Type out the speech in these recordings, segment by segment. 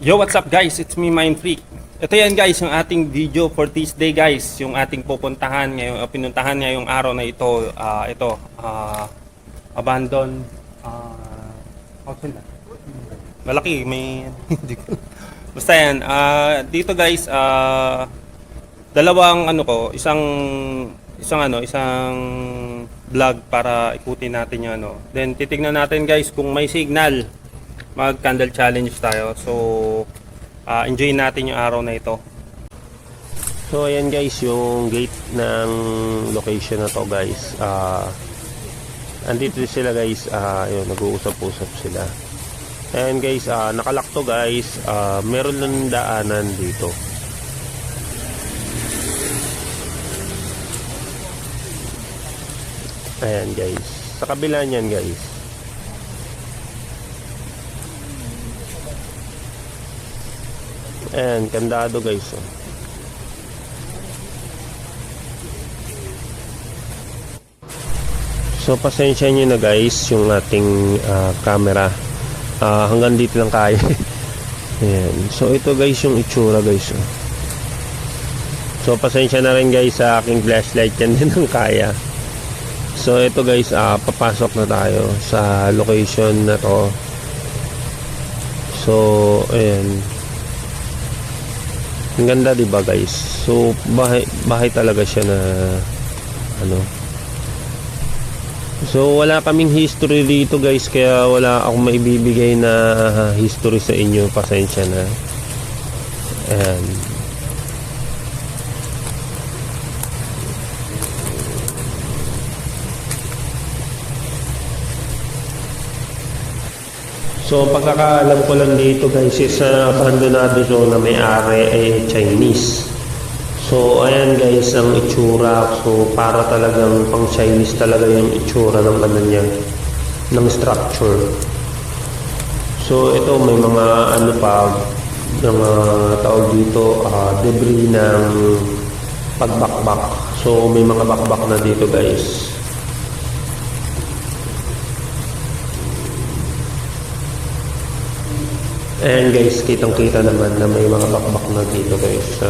Yo, what's up guys? It's me, Mindfreak. Ito yan guys, yung ating video for this day guys. Yung ating pupuntahan ngayon, pinuntahan ngayong araw na ito. Abandon. Malaki, may... Basta yan. Dito guys, dalawang isang vlog para ikutin natin yung ano. Then titignan natin guys kung may signal. Mag candle challenge tayo. So enjoy natin yung araw na ito. So ayan guys, yung gate ng location na to guys. Andito sila guys, ayun, nag-uusap-usap sila. Ayan guys, nakalak to guys. Meron lang daanan dito. Ayan guys, sa kabila niyan guys. Ayan, kandado guys. So pasensya nyo na guys yung ating camera. Hanggang dito lang kaya. Ayan. So ito guys yung itsura guys. So pasensya na rin guys sa aking flashlight. Yan din ang kaya. So ito guys, papasok na tayo sa location na to. So ayan. Ang ganda diba guys. So bahay talaga siya na ano. So wala kaming history dito guys, kaya wala akong maibibigay na history sa inyo. Pasensya na. Ayan. So pagkakaalam ko lang dito guys, sa abandonado zone na may-ari ay Chinese. So ayan guys ang itsura. So para talagang pang Chinese talaga yung itsura ng ano niya, ng structure. So ito may mga ano pa, mga tawag dito, debris ng pagbakbak. So may mga bakbak na dito guys. Ayan guys, kitang kita naman na may mga bakbak na dito guys sa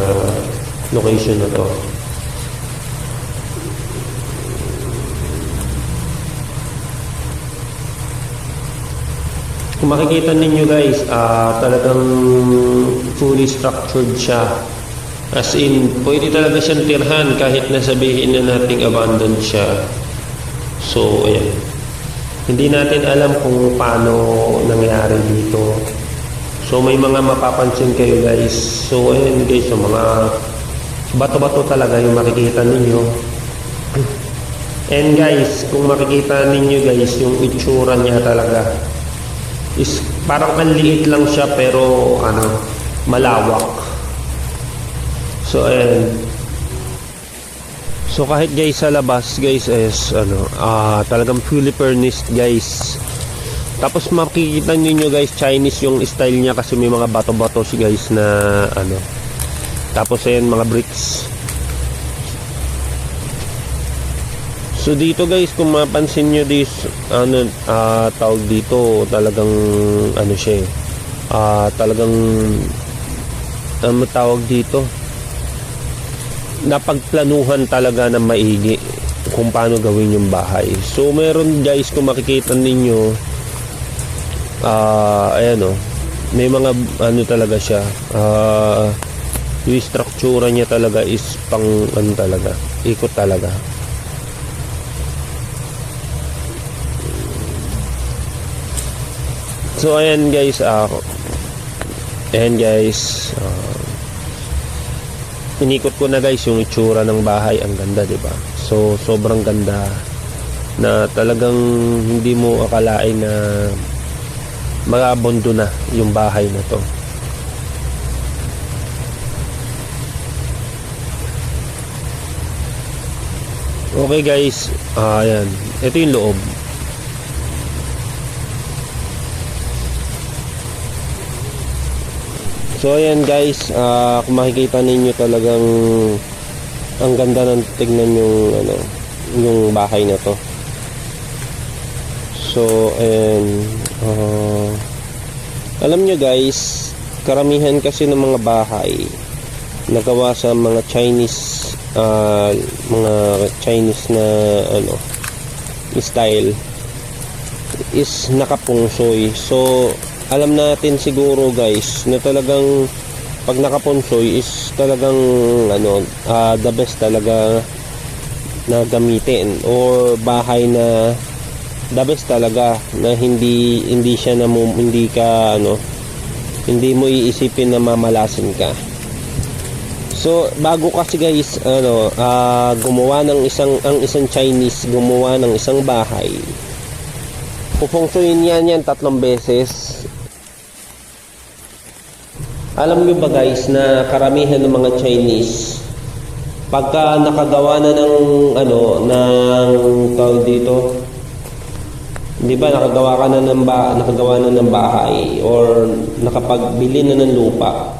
location na to. Kung makikita ninyo guys, talagang fully structured siya. As in, pwede talaga siyang tirhan kahit na sabihin na nating abandoned siya. So ayan, hindi natin alam kung paano nangyari dito. So may mga mapapansin kayo guys. So ayan guys, so mga bato-bato talaga yung makikita ninyo. And guys, kung makikita ninyo guys, yung itsura niya talaga is parang ang liit lang siya pero malawak. So ayan. So kahit guys sa labas guys is talagang fully furnished guys. Tapos makikita niyo guys, Chinese yung style niya kasi may mga bato-bato guys na Tapos ayan mga bricks. So dito guys, kung mapansin niyo this tawag dito, talagang siya talagang tawag dito, napagplanuhan talaga ng maigi kung paano gawin yung bahay. So meron guys, kung makikita ninyo, ayan may mga talaga siya, yung struktura niya talaga is pang talaga, ikot talaga. So ayan guys, inikot ko na guys yung itsura ng bahay. Ang ganda, diba? So sobrang ganda na talagang hindi mo akalain na mag-abondo na yung bahay na to. Okay guys, ayan, ito yung loob. So ayan guys, kung makikita ninyo talagang ang ganda ng tignan yung bahay na to. So and alam nyo guys, karamihan kasi ng mga bahay nagawa sa mga Chinese na ano style is nakapungsoy. So alam natin siguro guys na talagang pag nakapungsoy is talagang ano the best talaga na gamitin, or bahay na the best talaga na hindi siya hindi ka ano, hindi mo iisipin na mamalasin ka. So bago kasi guys ano gumawa ng isang Chinese gumawa ng isang bahay, pupungsuin yan 3 beses. Alam nyo ba guys na karamihan ng mga Chinese pagka nakagawa na ng ano ng tawag dito, di ba nakagawa na ng bahay or nakapagbili na ng lupa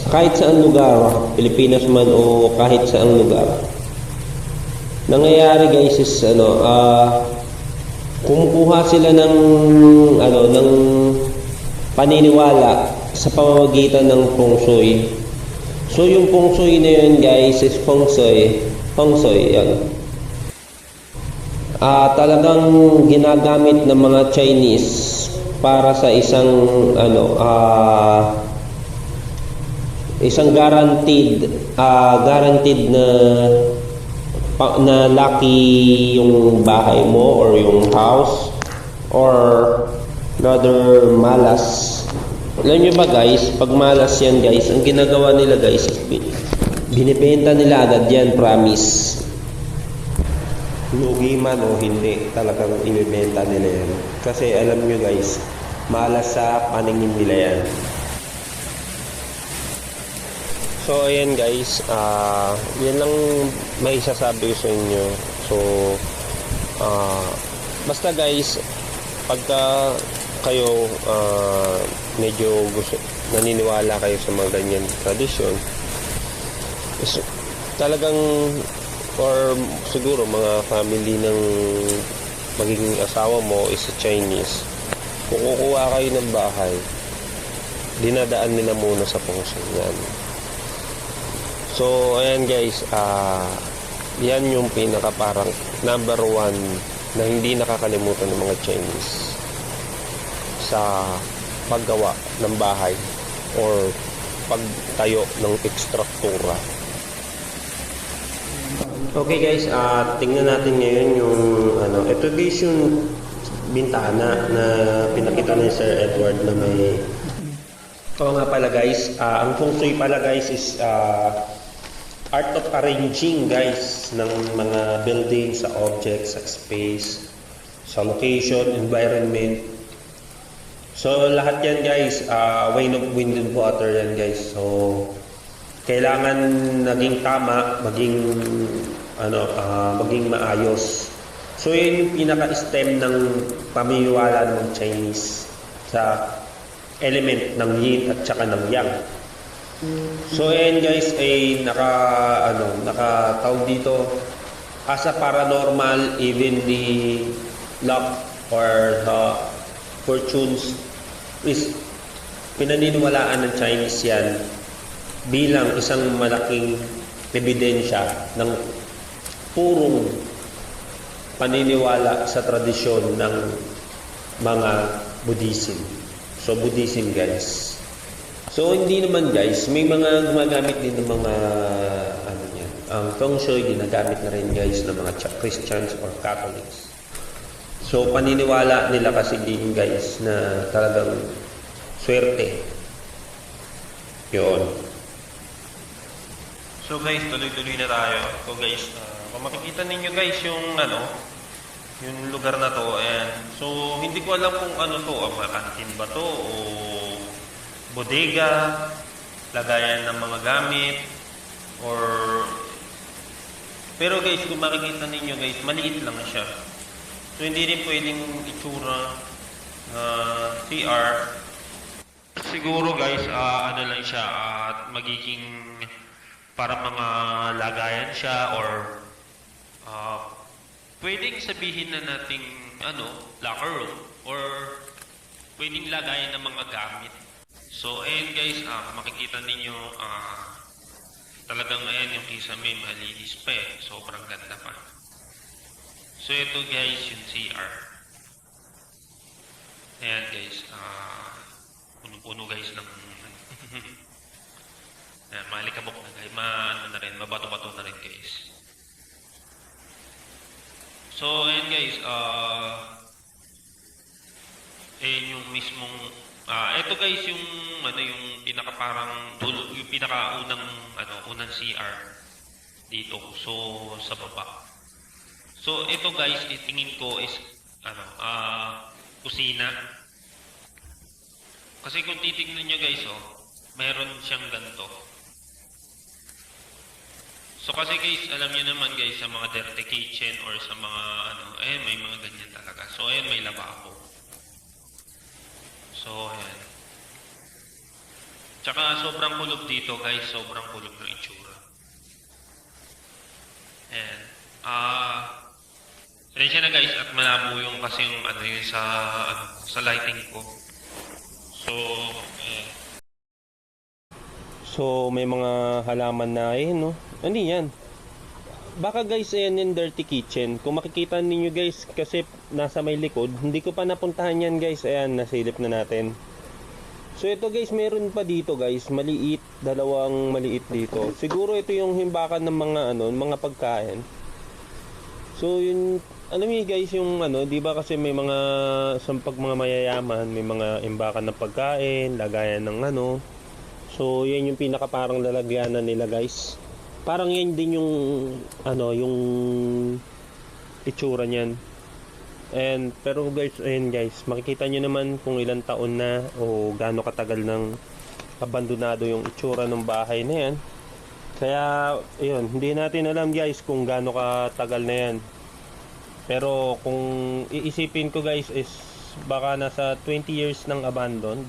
kahit saan lugar, Pilipinas man o kahit saan lugar, nangyayari guys is ano kumukuha sila ng ano ng paniniwala sa pamamagitan ng feng shui. So yung feng shui na yun guys is feng shui yan. Talagang ginagamit ng mga Chinese para sa isang ano isang guaranteed na lucky yung bahay mo or yung house, or rather malas. Alam nyo ba guys, pag malas yan guys, ang ginagawa nila guys, binibenta nila agad yan, promise. Lugi man o hindi, talagang ibibenta nila yan. Kasi alam nyo guys, malas sa paningin nila yan. So ayan guys, yan lang may sasabi ko sa inyo. So basta guys, pagka kayo medyo naniniwala kayo sa mga ganyan tradisyon, talagang or siguro mga family ng magiging asawa mo is a Chinese, kung kukuha kayo ng bahay, dinadaan nila muna sa feng yan. So ayan guys, yan yung pinaka parang number 1 na hindi nakakalimutan ng mga Chinese sa paggawa ng bahay or pagtayo ng ekstruktura. Okay guys, tingnan natin ngayon yung ano, ito guys yung bintana na pinakita ni Sir Edward na may nga pala guys, ang feng shui pala guys is art of arranging guys ng mga buildings, sa objects, sa space, sa location, environment. So lahat yan guys, way of wind and water yan guys. So kailangan naging tama, maging maayos. So yun yung pinaka-stem ng pamimiwala ng Chinese sa element ng yin at saka ng yang. So ayan guys ay nakatawag dito as a paranormal, even the luck or the fortunes is pinaniniwalaan ng Chinese yan bilang isang malaking ebidensya ng purong paniniwala sa tradisyon ng mga Buddhism. So Buddhism guys. So hindi naman guys, may mga gumagamit din ng mga ang feng shui ginagamit na rin guys ng mga Christians or Catholics. So paniniwala nila kasi din guys na talagang swerte. Yun. So guys, tuloy-tuloy na tayo. So guys, kung makikita ninyo guys yung yung lugar na to, ayan. So hindi ko alam kung ano to, kantin ba to o bodega, lagayan ng mga gamit, or pero guys, kung makikita ninyo guys, maliit lang siya. So hindi rin pwedeng itsura CR. Siguro guys, lang siya at magiging para mga lagayan siya, or pwedeng sabihin na nating locker room, or pwedeng lagayan ng mga gamit. So ayan guys, makikita ninyo talagang ayan yung kisame malinis pa eh. Sobrang ganda pa. So ito guys yung CR. Ayan guys, puno-puno guys ng ayan, malikabok na guys, ano na rin, mabato-bato na rin guys. So ayan guys, ayan yung mismong ito guys yung yung yung pinakaunang unang CR dito sa baba. So ito guys, tingin ko is kusina. Kasi kung titingnan niyo guys, meron siyang ganito. So kasi guys, alam niyo naman guys sa mga dirty kitchen or sa mga may mga ganyan talaga. So ayan, may lababo. So ayan. Tsaka sobrang kulob dito guys, sobrang kulob ng itsura. Ayan. Pasensya na guys at malabo yung kasi yung yun sa lighting ko. So ayan. So may mga halaman na no. Ano yan? Baka guys, ayan yung dirty kitchen. Kung makikita ninyo guys, kasi nasa may likod, hindi ko pa napuntahan yan guys. Ayan, nasilip na natin. So ito guys, meron pa dito guys, maliit, dalawang maliit dito. Siguro ito yung himbakan ng mga mga pagkain. So yun, alam niyo guys, yung di ba kasi may mga sampag mga mayayaman, may mga imbakan ng pagkain, lagayan ng So yan yung pinaka parang lalagyanan nila guys. Parang yan din yung yung itsura niyan. And pero guys, ayan guys, makikita niyo naman kung ilang taon na o gaano katagal nang abandonado yung itsura ng bahay na yan. Kaya ayun, hindi natin alam guys kung gaano katagal na yan. Pero kung iisipin ko guys is baka nasa 20 years nang abandoned.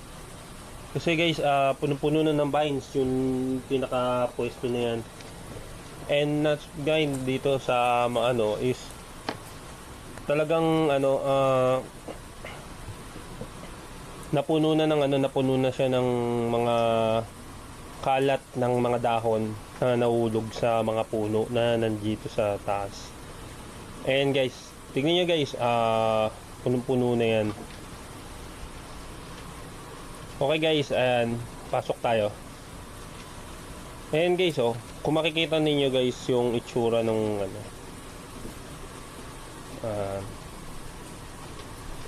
Kasi guys, puno-puno na ng vines yung pinaka pwesto na yan. And that's guys dito sa is talagang napuno na napuno na siya ng mga kalat ng mga dahon na nahulog sa mga puno na nandito sa taas. And guys, tingnan niyo guys, punong-puno na yan. Okay guys, ayan, pasok tayo. Ayan guys, kung makikita ninyo guys yung itsura ng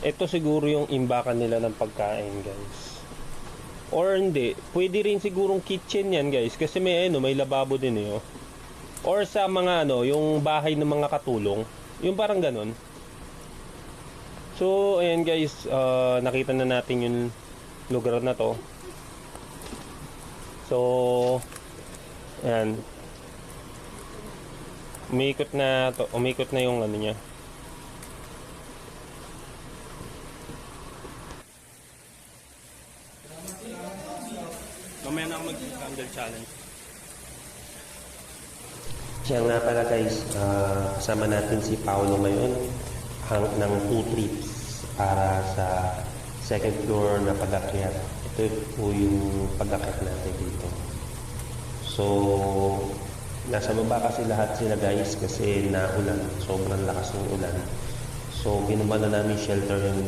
ito siguro yung imbakan nila ng pagkain guys. Or hindi, pwede rin sigurong kitchen yan guys, kasi may may lababo din Or sa mga yung bahay ng mga katulong, yung parang ganon. So ayan guys, nakita na natin yung lugar na to. So ayan, umikot na yung niya. Mamaya na ako mag-candle challenge. Siya nga pala guys, kasama natin si Paolo ngayon ng 2 trips para sa second floor na pag-akyat. Ito po yung pag-akyat natin dito. So nasa baba kasi lahat sila guys kasi naulan, sobrang lakas ng ulan. So ginawa na namin shelter yung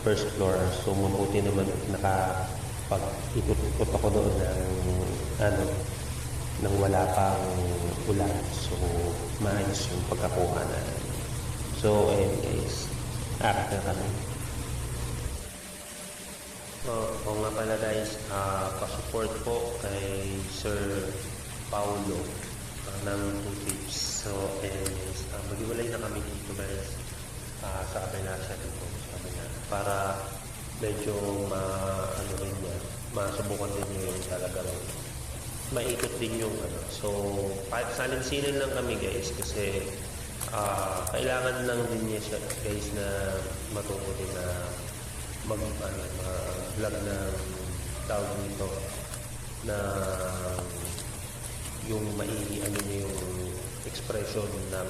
first floor. So mabuti naman nakapag-ikot-ikot ako doon nang wala pang ulan. So maayos yung pagkakuha na. So ayun guys, akit na kami. Oo nga pala guys, pa-support po kay Sir Paulo ng 2 tips. So guys, mag-iwalay na kami dito guys, sa kabila siya dito sa kabila, para medyo rin niya, masubukan din niyo yung talagang maikot din yung So salinsilin lang kami guys kasi kailangan lang din niya siya guys na matuto din na mag-vlog ng tawag nito na yung niya yung expression ng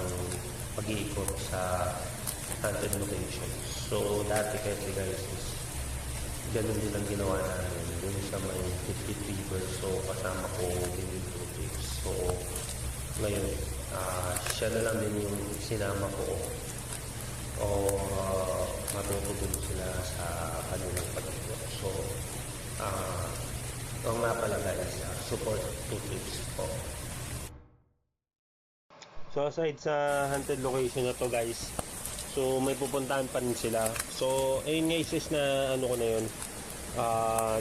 pag-iikot sa haunted location. So dati kasi guys is ganun din ang ginawa namin dun sa may 50 River. So kasama ko din yung two trips. So ngayon, siya na lang din yung sinama ko o matutulog sila sa kanilang pagkakot. So ang nga pala guys, support two trips po. So aside sa haunted location na to guys, so may pupuntahan pa rin sila. So ayun guys, is na ano ko na yun,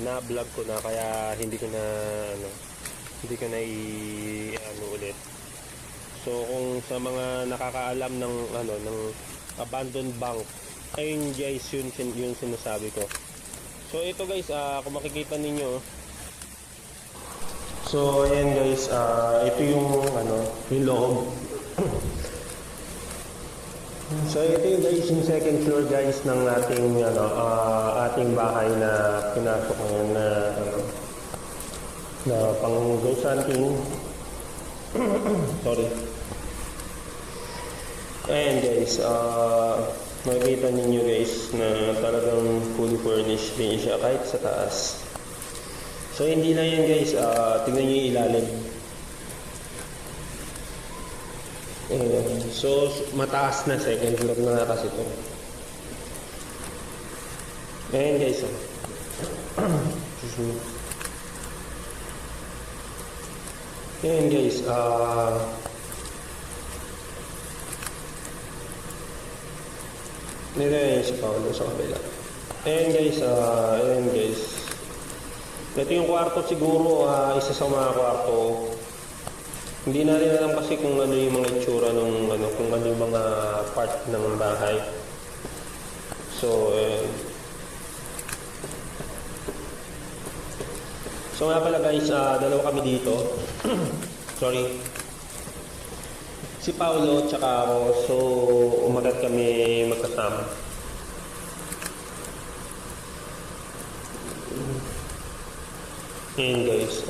na vlog ko na, kaya hindi ko na ulit. So kung sa mga nakakaalam ng ng abandoned bank, ayun guys, yun sinasabi ko. So ito guys, kung makikita ninyo, so ayan guys, ito yung yung loob. So ito yung guys, yung second floor guys ng ating ating bahay na pinasok ngayon na pang ghost hunting. Sorry. Ayan guys, makikita ninyo guys na talagang fully furnished din siya kahit sa taas. So hindi lang yan guys, tingnan nyo yung ilalim. Ayan. So mataas na, second floor na kasi ito. Ayan guys, ayan guys, nilagay si Paolo sa kabila. Ayan guys, ito yung kwarto siguro, isa sa mga kwarto. Hindi na rin alam kasi kung ano yung mga itsura nung kung ano yung mga part ng bahay. So so nga pala guys, dalawa kami dito. Sorry. Si Paolo tsaka ako, so umagat kami magkasama. Ayan guys,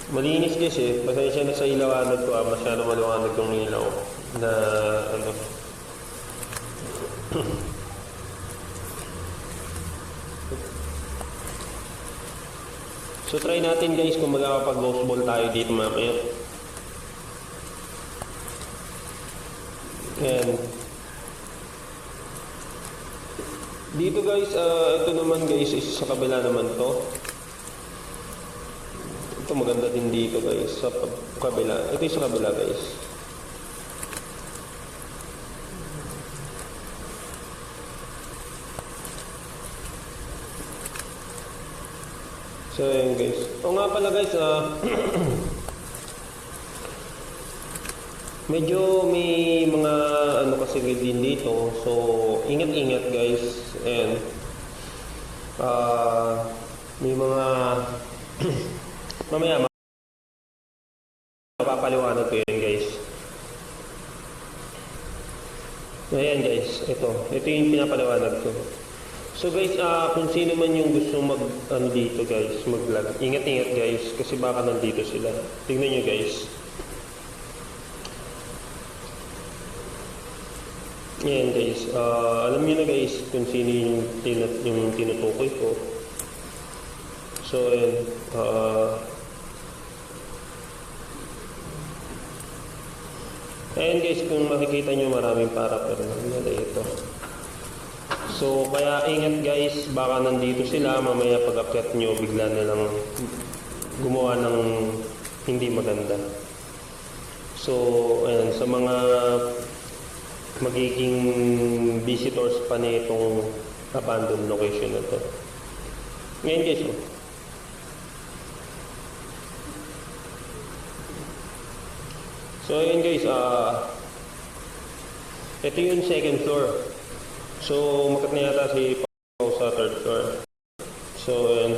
malinis guys pasensya na sa ilawanag ko, masyado maliwanag yung ilaw na So try natin guys kung magkakapag-ghost ball tayo dito mamaya. Ayan. Dito guys, ito naman guys, is sa kabila naman to. Ito maganda din dito guys, sa kabila. Ito yung sa kabila guys. So ayan guys. O nga pala guys, medyo may mga kasi din dito. So ingat-ingat guys. And may mga mamaya mapapaliwanag ko yan guys. Ayan guys, ito yung pinapaliwanag ko. So guys, kung sino man yung gusto dito guys, mag-vlog, ingat-ingat guys, kasi baka nandito sila. Tingnan nyo guys. Ayan guys, alam niyo na guys kung sino yung tinutukoy ko. So ayan, ayan guys, kung makikita nyo maraming paraphernalia ito. So kaya ingat guys, baka nandito sila, mamaya pag-akyat nyo bigla na lang gumawa ng hindi maganda. So ayan, sa mga magiging visitors pa nitong abandoned location na to. Ngayon guys, so ayan guys, ito yung second floor. So umakyat na yata si Pao sa third floor. So ayan,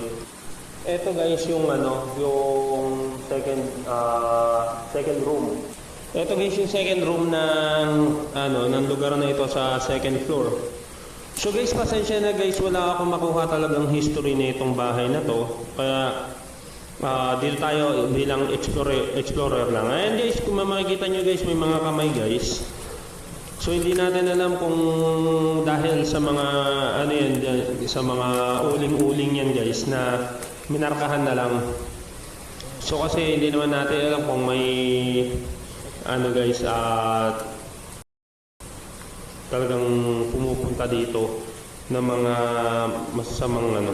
ito guys yung yung second room. Ito guys yung second room ng lugar na ito sa second floor. So guys, pasensya na guys, wala akong makuha talagang history na itong bahay na to. Kaya dito tayo bilang explorer lang. Ayan guys, kung makikita nyo guys, may mga kamay guys. So hindi natin alam kung dahil sa mga ano yan, sa mga uling-uling yan guys na minarkahan na lang. So kasi hindi naman natin alam kung may ano guys talagang pumupunta dito ng mga masasamang ano.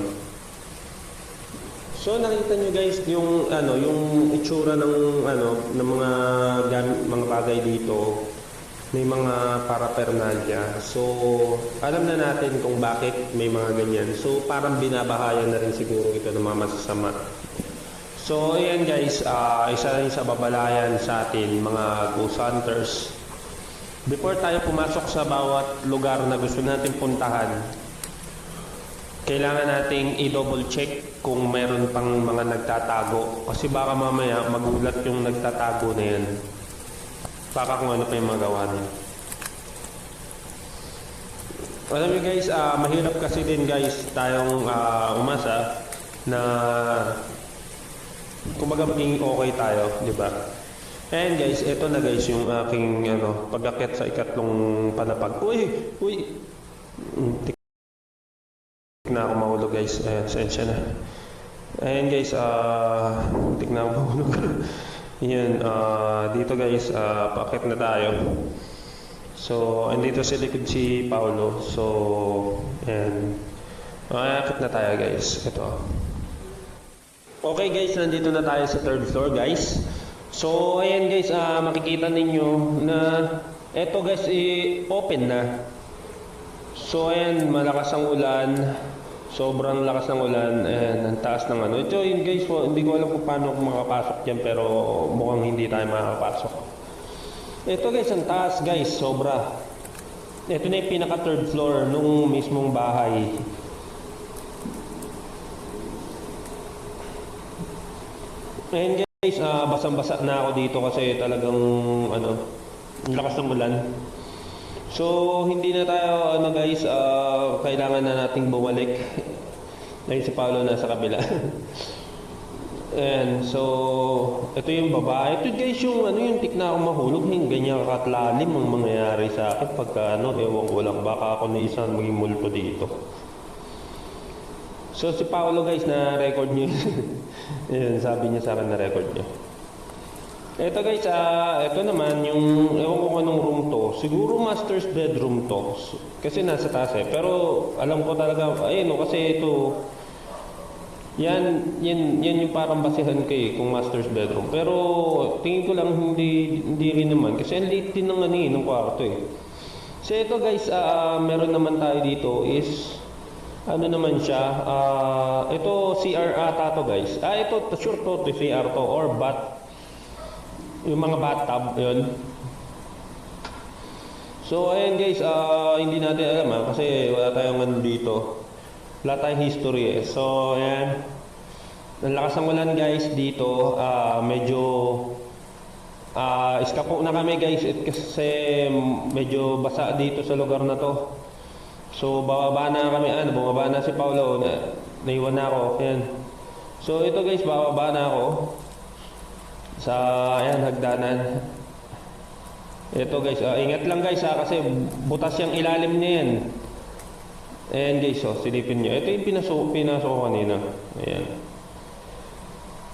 So nakita nyo guys yung ano yung itsura ng ano ng mga bagay dito. May mga paraphernalia. So, alam na natin kung bakit may mga ganyan. So, parang binabahayan na rin siguro ito ng mga masasama. So, ayan guys, isa rin sa babalayan sa atin, mga ghost hunters. Before tayo pumasok sa bawat lugar na gusto natin puntahan, kailangan nating i-double check kung meron pang mga nagtatago. Kasi baka mamaya magulat yung nagtatago na yan. Baka kung ano pa yung magawa niya. Alam niyo guys, mahirap kasi din guys tayong umasa na kumbaga maging okay tayo, di ba? And guys, ito na guys yung aking pag-akyat sa ikatlong panapag. Uy! Tik na ako mahulog guys. Ayan, sensya na. Ayan guys, tik na ako mahulog. Yan, dito guys, paakyat na tayo. So, andito sa likod si Paolo. So, and akyat na tayo guys. Ito. Okay guys, nandito na tayo sa third floor guys. So, ayan guys, makikita ninyo na ito guys, open na. So, ayan, malakas ang ulan. Sobrang lakas ng ulan and ang taas ng ano. Ito yun guys, hindi ko alam kung paano makapasok dyan pero mukhang hindi tayo makakapasok. Ito guys, ang taas guys, sobra. Ito na yung pinaka third floor nung mismong bahay. And guys, basang-basa na ako dito kasi talagang ang lakas ng ulan. So, hindi na tayo, guys, kailangan na nating bumalik. Ayun si Paolo nasa kabila. And so, ito yung baba. Ito guys, yung tik na ako mahulog. Ganyan katlalim ang mangyayari sa akin pagka, ewan ko lang, baka ako na isang maging multo dito. So, si Paolo guys, na-record niyo. Ayun, sabi niya sa akin na-record niya. Ito guys, ito naman yung, ewan ko kung anong room to. Siguro master's bedroom to. Kasi nasa taas eh. Pero alam ko talaga, ayun kasi ito, yan yung parang basihan ko eh, kung master's bedroom. Pero tingin ko lang hindi rin naman. Kasi ang liit din ng kwarto eh. So ito guys, meron naman tayo dito is, ano naman siya, ito CR ata to guys. Ito, sure to CR to or bath. Yung mga bathtub, yun. So, ayan guys, hindi natin alam kasi wala tayong ano dito. Wala tayong history eh. So, ayan. Ang lakas ng ulan guys dito. Medyo iskapo na kami guys kasi medyo basa dito sa lugar na to. So, bababa na kami. Bumaba na si Paolo. Naiwan na ako. Ayan. So, ito guys, bababa na ako. Sa ayan hagdanan. Ito guys, ingat lang guys kasi butas yung ilalim niya yan. Ayan guys, silipin nyo. Ito yung pinasok ko kanina. Ayan.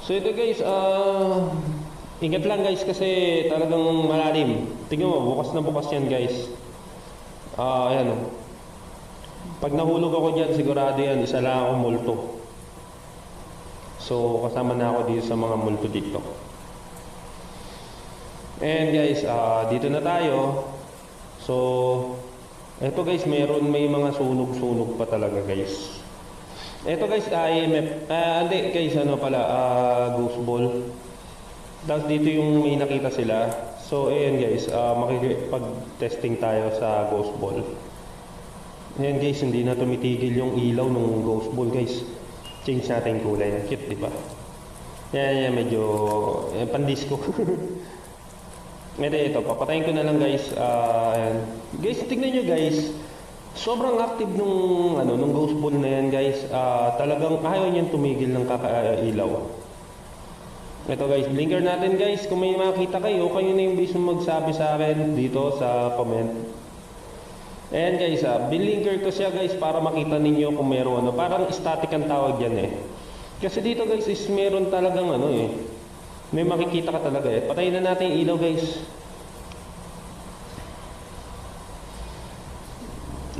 So ito guys, ingat lang guys kasi talagang malalim. Tingnan mo, bukas na bukas yan guys. Ayan Pag nahulog ako dyan, sigurado yan, isa lang ako multo. So kasama na ako dito sa mga multo dito. And guys, dito na tayo. So, eto guys, may mga sunog-sunog pa talaga guys. Eto guys, IMF. Hindi guys, ghost ball. Tapos dito yung may nakita sila. So, ayan guys, makikipag-testing tayo sa ghost ball. Ayan guys, hindi na tumitigil yung ilaw ng ghost ball guys. Change natin yung kulay. Cute, di ba? Yan, medyo pandisco. Ito, papatayin ko na lang guys. Ayan. Guys, tignan nyo guys. Sobrang active nung ghost ball na yan guys. Talagang ayaw niyan tumigil ng kakailaw. Ito guys, blinker natin guys. Kung may makita kayo na yung mismo magsabi sa akin dito sa comment. Ayan guys, bilinker ko siya guys para makita ninyo kung meron ano. Parang static ang tawag yan eh. Kasi dito guys is meron talagang ano eh. May makikita ka talaga eh. Patayin na natin yung ilaw guys.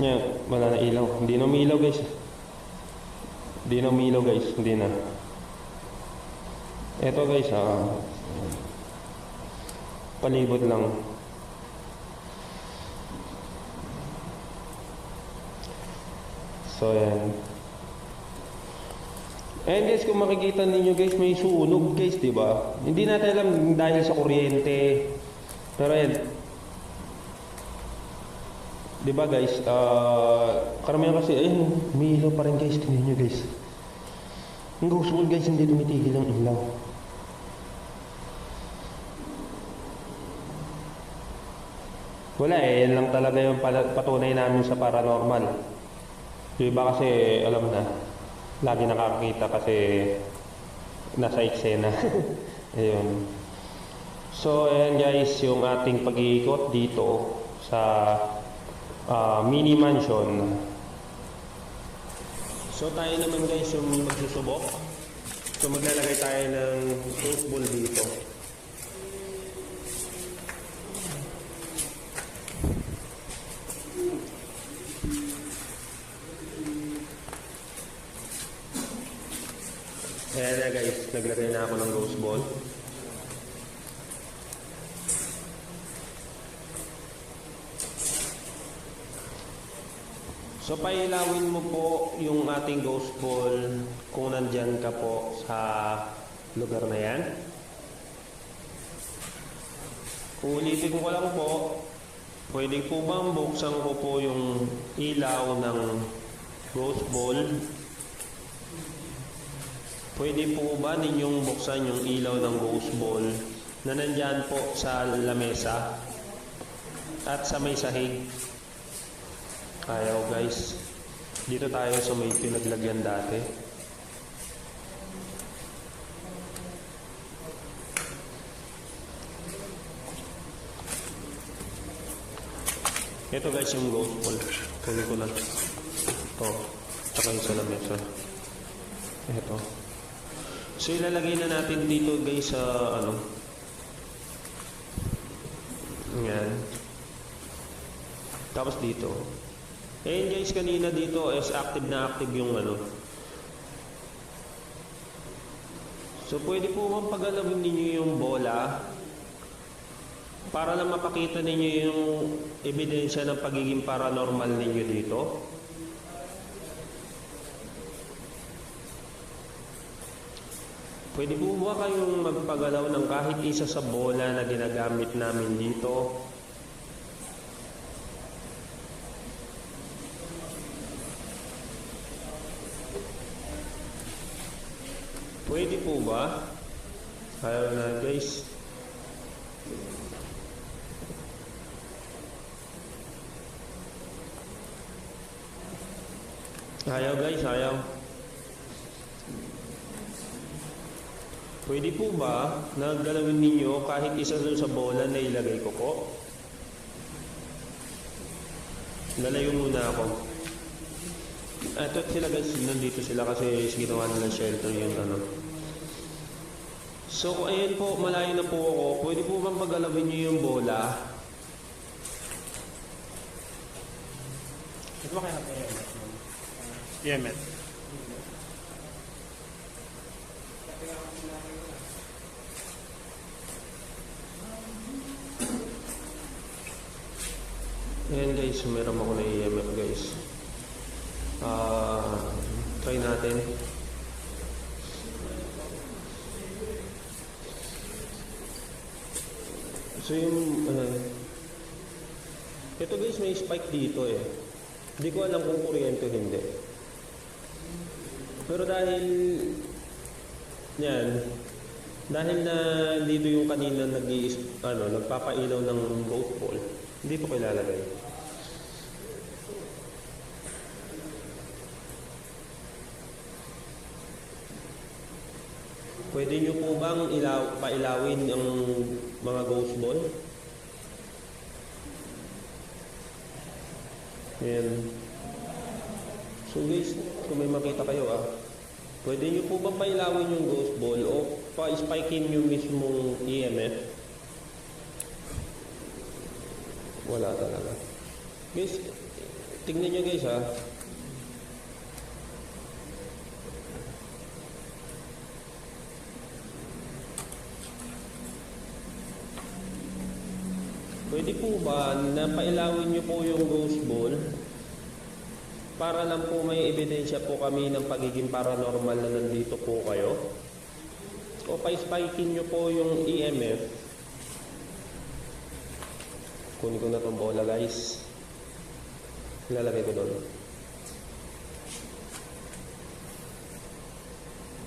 Yan, wala na ilaw. Hindi na umilaw guys. Hindi na umilaw guys. Hindi na. Ito guys, palibot lang. So yan. And guys, kung makikita ninyo guys, may sunog guys, di ba? Hindi natin alam dahil sa kuryente. Pero yan. Di ba guys, karamihan kasi, ayun, may ilaw pa rin guys, tingnan nyo guys. Ang gusto guys, hindi tumitigil ang ilaw. Wala eh, yan lang talaga yung patunay namin sa paranormal. Yung iba kasi, alam na, lagi nakakita kasi nasa eksena. Ayun. So, ayan guys, yung ating pag-iikot dito sa mini mansion. So, tayo naman guys yung magsusubok. So, maglalagay tayo ng ghost ball dito. Ayan na guys, naglagay na ako ng ghost ball. So pailawin mo po yung ating ghost ball kung nandyan ka po sa lugar na yan. Ulitin ko lang po, pwede po bang buksan ko po yung ilaw ng ghost ball? Pwede po ba ninyong buksan yung ilaw ng ghost ball na nandyan po sa lamesa at sa may sahig? Ayaw guys. Dito tayo sa may pinaglagyan dati. Ito guys yung ghost ball. Kunin ko lang. Ito. Tsaka yung sa lamesa. Ito. So ilalagay na natin dito guys sa ano. Yan. Tapos dito. And guys, kanina dito is active na active yung ano. So pwede po bang pagalawin ninyo yung bola para lang mapakita ninyo yung ebidensya ng pagiging paranormal ninyo dito. Pwede po ba kayong magpagalaw ng kahit isa sa bola na ginagamit namin dito? Pwede po ba? Ayaw na guys. Ayaw guys, ayaw. Pwede po ba na galawin ninyo kahit isa doon sa bola na ilagay ko po? Lalayo muna ako. Ito sila guys, nandito sila kasi ginawa nila shelter yung ano. So ayan po, malayo na po ako. Pwede po bang paggalawin nyo yung bola? Ito ba kaya natin Yemet? Ayan guys, meron ako na EMF guys. Try natin. So yung ito guys, may spike dito eh. Hindi ko alam kung kuryente o hindi. Pero dahil yan, dahil na dito yung kanina nagpapailaw ng ghost ball, hindi po ko ilalagay. Pwede nyo po bang pailawin ang mga ghost ball? Ayan. So guys, kung may makita kayo pwede nyo po ba pailawin yung ghost ball o pa-spikein yung mismong EMF? Wala talaga. Guys, tingnan nyo guys Pwede po ba na pailawin nyo po yung ghost ball para lang po may ebidensya po kami ng pagiging paranormal na nandito po kayo? O pa-spikein nyo po yung EMF? Kunin ko na itong bola guys. Ilalagay ko doon.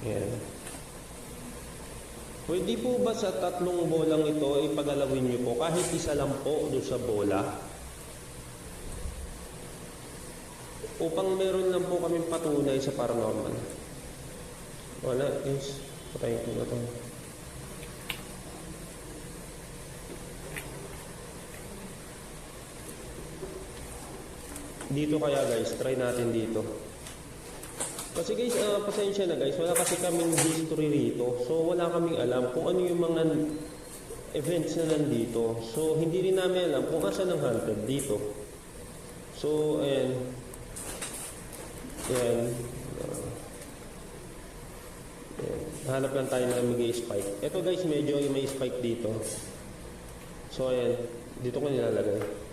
Ayan. Pwede po ba sa tatlong bolang ito ipagalawin nyo po kahit isa lang po doon sa bola? Upang meron lang po kami patunay sa paranormal. Wala, guys. Patayin ko na ito. Dito kaya guys, try natin dito. Kasi guys, pasensya na guys, wala kasi kaming history rito. So wala kaming alam kung ano yung mga events na nandito. So hindi rin namin alam kung asan ang haunted dito. So ayan. Ayan. Hanap lang tayo na mag-spike. Ito guys, medyo may spike dito. So ayan, dito ko nilalagay.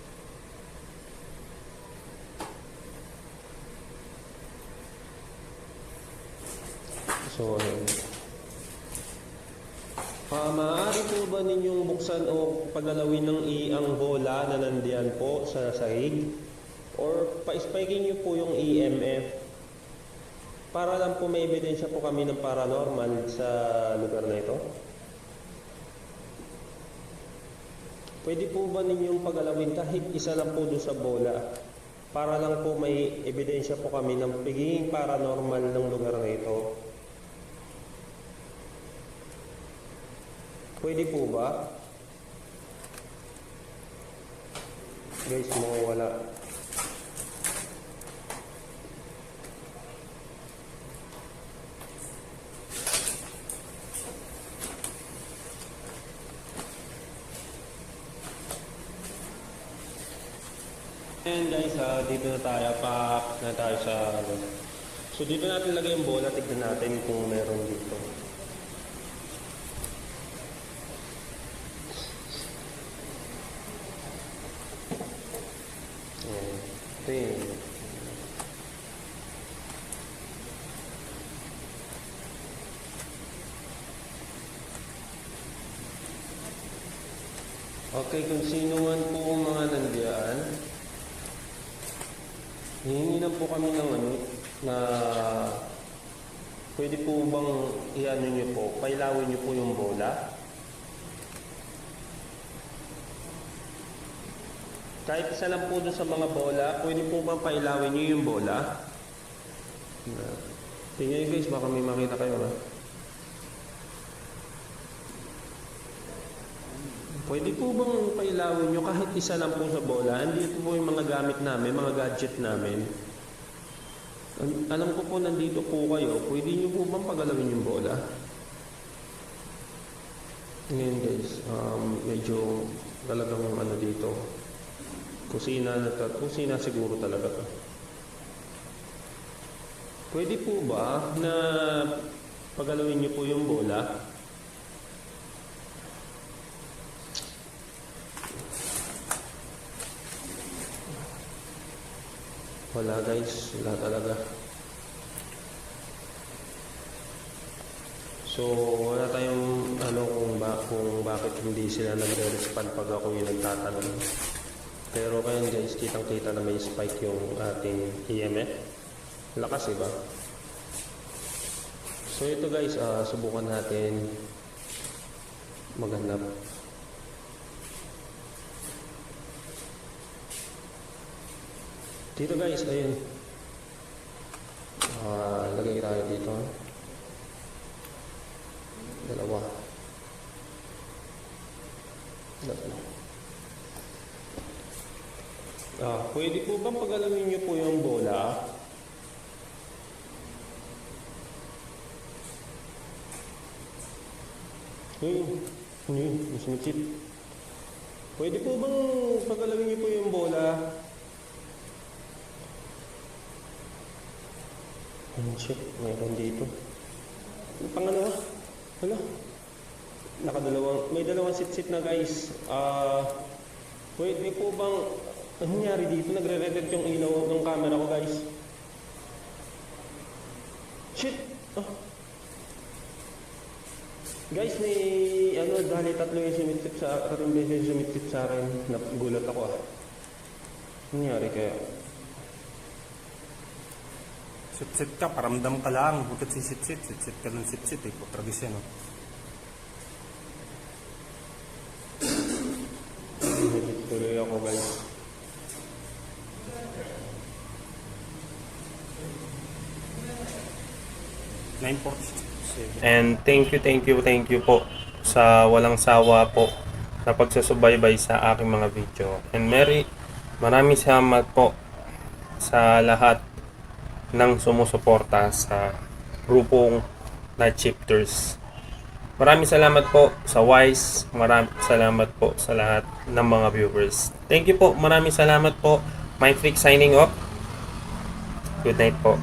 So, maaari po ba ninyong buksan o pagalawin ng ang bola na nandiyan po sa sahig? Or pa-spiking nyo po yung EMF para lang po may ebidensya po kami ng paranormal sa lugar na ito? Pwede po ba ninyong pagalawin kahit isa lang po doon sa bola para lang po may ebidensya po kami ng pagiging paranormal ng lugar na ito? Pwede po ba? Guys, mawawala. And guys, dito na tayo. Pack na tayo sa... So dito natin lagay yung bola. Tignan natin kung meron dito. Okay, kung sino man po mga nandiyan, hihingi lang po kami ng na pwede po bang i-ano nyo po, pailawin nyo po yung bola. Kahit isa lang po doon sa mga bola, pwede po bang pailawin nyo yung bola? Tingnan nyo guys, baka may makita kayo Pwede po bang pailawin nyo kahit isa lang po sa bola? Andito po yung mga gamit namin, mga gadget namin. Alam ko po nandito po kayo, pwede nyo po bang pagalawin yung bola? Ngayon guys, medyo talagang dito. Kusina siguro talaga to. Pwede po ba na pagalawin nyo po yung bola? Wala guys, wala talaga. So, wala tayong kung bakit hindi sila nagre-respond pag ako yung nagtatanong. Pero kayan guys, kitang-kita na may spike yung ating EMF. Lakas ba? So ito guys, subukan natin maghanap. Dito guys, ayun. Lagay tayo dito. Dalawa. Pwede po bang pagalawin niyo po yung bola? Sumitsit. Pwede po bang pagalawin niyo po yung bola? Shit, meron dito. Pangalawa? Hala? May dalawang sit-sit na guys. Pwede po bang, ano nangyari dito? Nagre-red yung ilaw ng camera ko guys. Shit! Guys, may dahil tatlo yung sumitip sa akin. Nagulat ako Ano nangyari kaya? Sit-sit ka, paramdam ka lang. Bukit si sit-sit. Sit-sit ka ng sit-sit eh. Putragis yan oh. Tuloy ako guys. And thank you po sa walang sawa po na pagsusubaybay sa aking mga video. And maraming salamat po sa lahat ng sumusuporta sa grupong Night Shifters. Maraming salamat po sa Wise. Maraming salamat po sa lahat ng mga viewers. Thank you po. Maraming salamat po. Mike Freak signing off. Good night po.